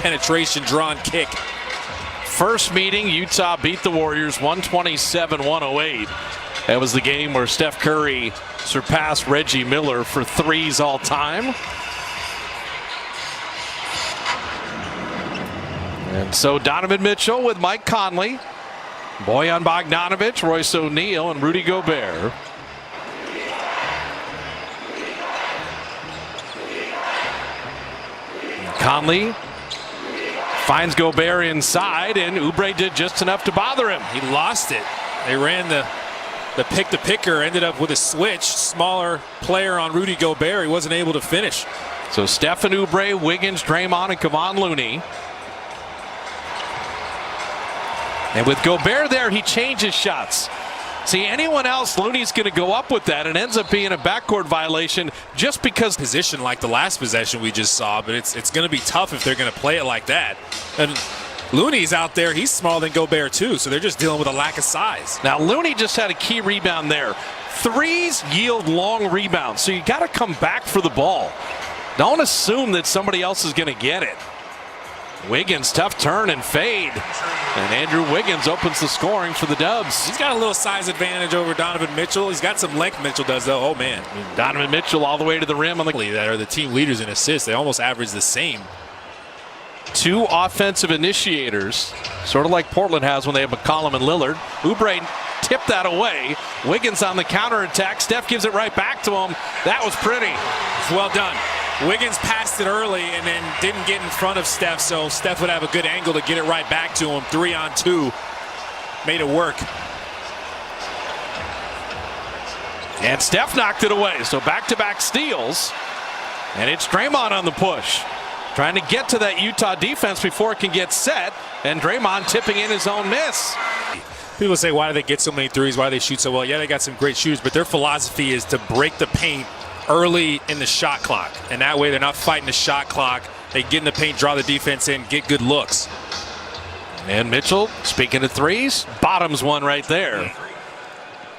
penetration drawn kick. First meeting, Utah beat the Warriors 127-108. That was the game where Steph Curry surpassed Reggie Miller for threes all time. And so Donovan Mitchell with Mike Conley, Bojan Bogdanovic, Royce O'Neal, and Rudy Gobert. Conley finds Gobert inside, and Oubre did just enough to bother him. He lost it. They ran the pick-the-picker, ended up with a switch. Smaller player on Rudy Gobert. He wasn't able to finish. So Steph and Oubre, Wiggins, Draymond, and Kevon Looney. And with Gobert there, he changes shots. See, anyone else, Looney's going to go up with that and ends up being a backcourt violation just because position like the last possession we just saw, but it's going to be tough if they're going to play it like that. And Looney's out there, he's smaller than Gobert too, so they're just dealing with a lack of size. Now Looney just had a key rebound there. Threes yield long rebounds, so you got to come back for the ball. Don't assume that somebody else is going to get it. Wiggins, tough turn and fade. And Andrew Wiggins opens the scoring for the Dubs. He's got a little size advantage over Donovan Mitchell. He's got some length Mitchell does, though. Oh, man. Donovan Mitchell all the way to the rim on the that are the team leaders in assists. They almost average the same. Two offensive initiators, sort of like Portland has when they have McCollum and Lillard. Oubre tipped that away. Wiggins on the counterattack. Steph gives it right back to him. That was pretty. It's well done. Wiggins passed it early and then didn't get in front of Steph, so Steph would have a good angle to get it right back to him. 3-on-2. Made it work. And Steph knocked it away, so back-to-back steals. And it's Draymond on the push. Trying to get to that Utah defense before it can get set, and Draymond tipping in his own miss. People say, why do they get so many threes? Why do they shoot so well? Yeah, they got some great shooters, but their philosophy is to break the paint early in the shot clock, and that way they're not fighting the shot clock. They get in the paint, draw the defense in, get good looks. And Mitchell, speaking of threes, bottoms one right there.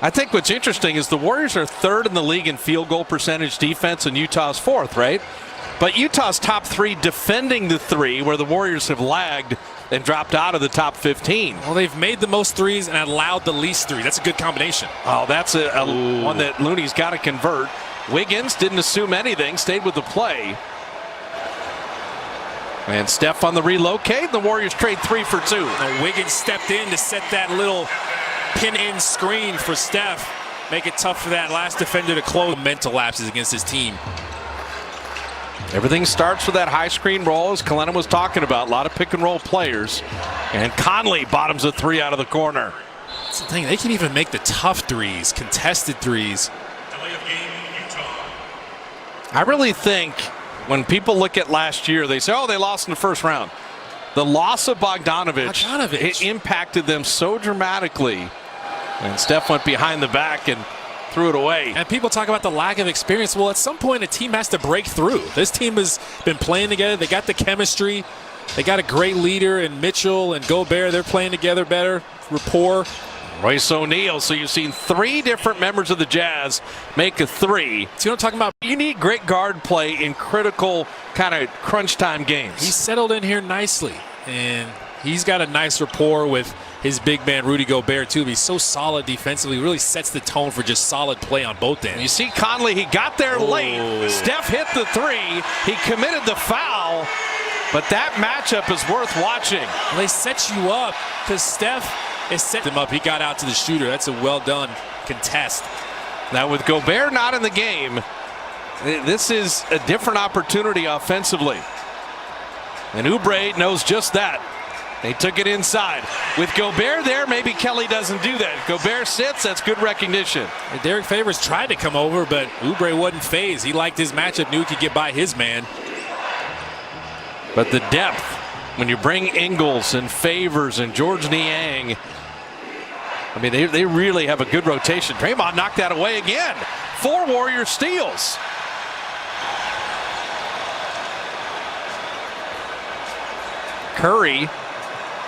I think what's interesting is the Warriors are third in the league in field goal percentage defense, and Utah's fourth, right? But Utah's top three defending the three, where the Warriors have lagged and dropped out of the top 15. Well, they've made the most threes and allowed the least three. That's a good combination. Oh, that's a one that Looney's got to convert. Wiggins didn't assume anything, stayed with the play. And Steph on the relocate. The Warriors trade 3 for 2. Now Wiggins stepped in to set that little pin-in screen for Steph. Make it tough for that last defender to close. Mental lapses against his team. Everything starts with that high screen roll, as Kalena was talking about. A lot of pick-and-roll players. And Conley bottoms a 3 out of the corner. That's the thing. They can even make the tough threes, contested threes. I really think when people look at last year, they say, oh, they lost in the first round. The loss of Bogdanovic. It impacted them so dramatically. And Steph went behind the back and threw it away. And people talk about the lack of experience. Well, at some point, a team has to break through. This team has been playing together. They got the chemistry. They got a great leader in Mitchell and Gobert. They're playing together better. Rapport. Royce O'Neal. So you've seen 3 different members of the Jazz make a 3. So you know what I'm talking about? You need great guard play in critical kind of crunch time games. He's settled in here nicely, and he's got a nice rapport with his big man Rudy Gobert too. He's so solid defensively, really sets the tone for just solid play on both ends. You see Conley, he got there late. Steph hit the 3. He committed the foul, but that matchup is worth watching. Well, they set you up because Steph has set them up. He got out to the shooter. That's a well-done contest. Now with Gobert not in the game, this is a different opportunity offensively. And Oubre knows just that. They took it inside. With Gobert there, maybe Kelly doesn't do that. Gobert sits, that's good recognition. And Derek Favors tried to come over, but Oubre wasn't phased. He liked his matchup, knew he could get by his man. But the depth, when you bring Ingles and Favors and George Niang, I mean, they really have a good rotation. Draymond knocked that away again. 4 Warrior steals. Curry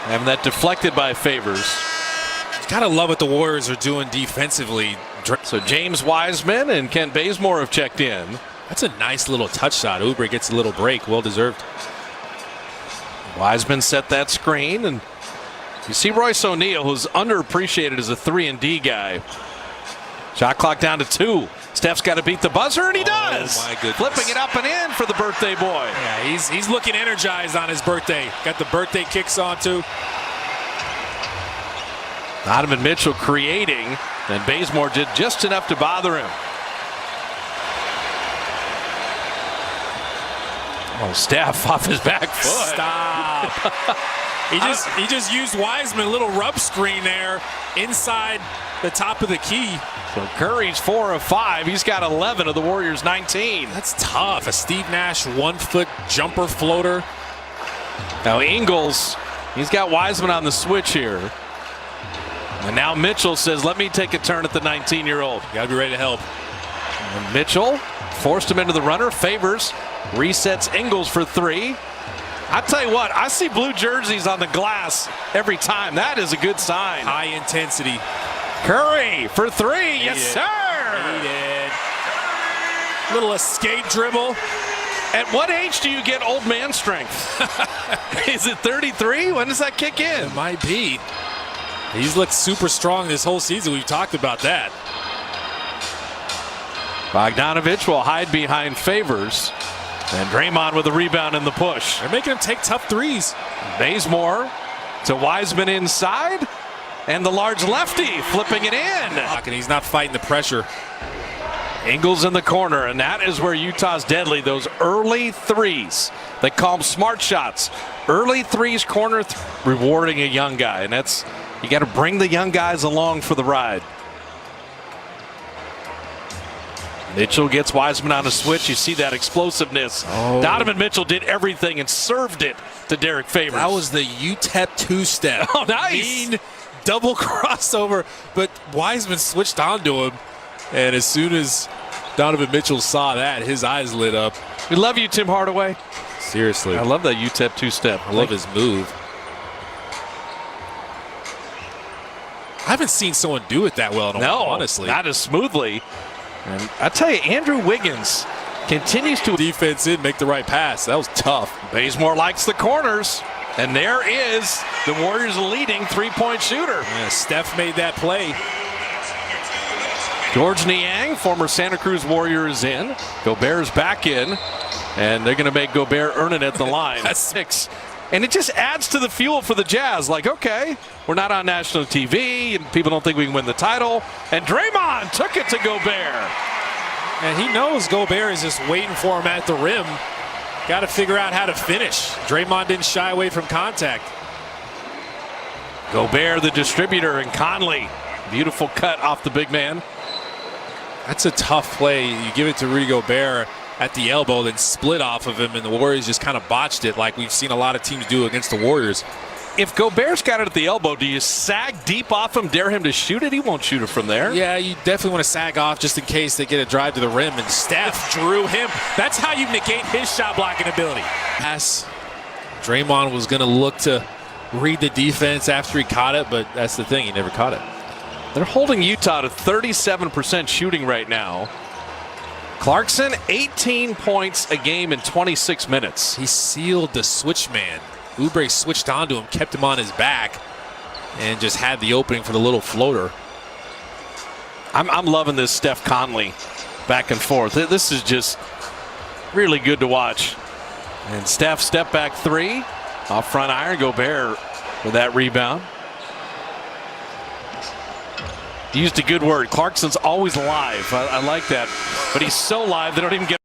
having that deflected by Favors. Gotta love what the Warriors are doing defensively. So James Wiseman and Kent Bazemore have checked in. That's a nice little touch shot. Oubre gets a little break, well deserved. Wiseman set that screen, and you see Royce O'Neal, who's underappreciated as a 3-and-D guy. Shot clock down to 2. Steph's got to beat the buzzer, and he does. Oh, my goodness. Flipping it up and in for the birthday boy. Yeah, he's looking energized on his birthday. Got the birthday kicks on, too. Donovan Mitchell creating, and Bazemore did just enough to bother him. Oh, Steph off his back foot. Stop. he just used Wiseman, a little rub screen there inside the top of the key. So Curry's 4 of 5. He's got 11 of the Warriors' 19. That's tough. A Steve Nash 1-foot jumper floater. Now Ingles, he's got Wiseman on the switch here. And now Mitchell says, let me take a turn at the 19-year-old. Got to be ready to help. And Mitchell forced him into the runner. Favors resets Ingles for 3. I tell you what, I see blue jerseys on the glass every time. That is a good sign. High intensity. Curry for 3. Yes, sir. He did. Little escape dribble. At what age do you get old man strength? Is it 33? When does that kick in? It might be. He's looked super strong this whole season. We've talked about that. Bogdanovich will hide behind Favors. And Draymond with a rebound in the push. They're making him take tough threes. Bazemore to Wiseman inside. And the large lefty flipping it in. And he's not fighting the pressure. Ingles in the corner, and that is where Utah's deadly. Those early threes. They call them smart shots. Early threes, corner rewarding a young guy. And that's, you got to bring the young guys along for the ride. Mitchell gets Wiseman on a switch. You see that explosiveness. Oh. Donovan Mitchell did everything and served it to Derek Favors. That was the UTEP two-step. Oh, nice. Mean double crossover, but Wiseman switched onto him, and as soon as Donovan Mitchell saw that, his eyes lit up. We love you, Tim Hardaway. Seriously. I love that UTEP two-step. I love his move. I haven't seen someone do it that well in a while, honestly. Not as smoothly. And I tell you, Andrew Wiggins continues to defense in, make the right pass. That was tough. Bazemore likes the corners. And there is the Warriors' leading three-point shooter. Yeah, Steph made that play. George Niang, former Santa Cruz Warrior, is in. Gobert's back in. And they're going to make Gobert earn it at the line. That's 6. And it just adds to the fuel for the Jazz. Like, okay, we're not on national TV, and people don't think we can win the title. And Draymond took it to Gobert. And he knows Gobert is just waiting for him at the rim. Got to figure out how to finish. Draymond didn't shy away from contact. Gobert, the distributor, and Conley. Beautiful cut off the big man. That's a tough play. You give it to Rudy Gobert at the elbow, then split off of him, and the Warriors just kind of botched it like we've seen a lot of teams do against the Warriors. If Gobert's got it at the elbow, do you sag deep off him, dare him to shoot it? He won't shoot it from there. Yeah, you definitely want to sag off just in case they get a drive to the rim, and Steph drew him. That's how you negate his shot blocking ability. Pass. Draymond was going to look to read the defense after he caught it, but that's the thing, he never caught it. They're holding Utah to 37% shooting right now. Clarkson, 18 points a game in 26 minutes. He sealed the switch man. Oubre switched onto him, kept him on his back, and just had the opening for the little floater. I'm loving this Steph Conley back and forth. This is just really good to watch. And Steph step back 3 off front iron. Gobert with that rebound. Used a good word. Clarkson's always live. I like that. But he's so live they don't even get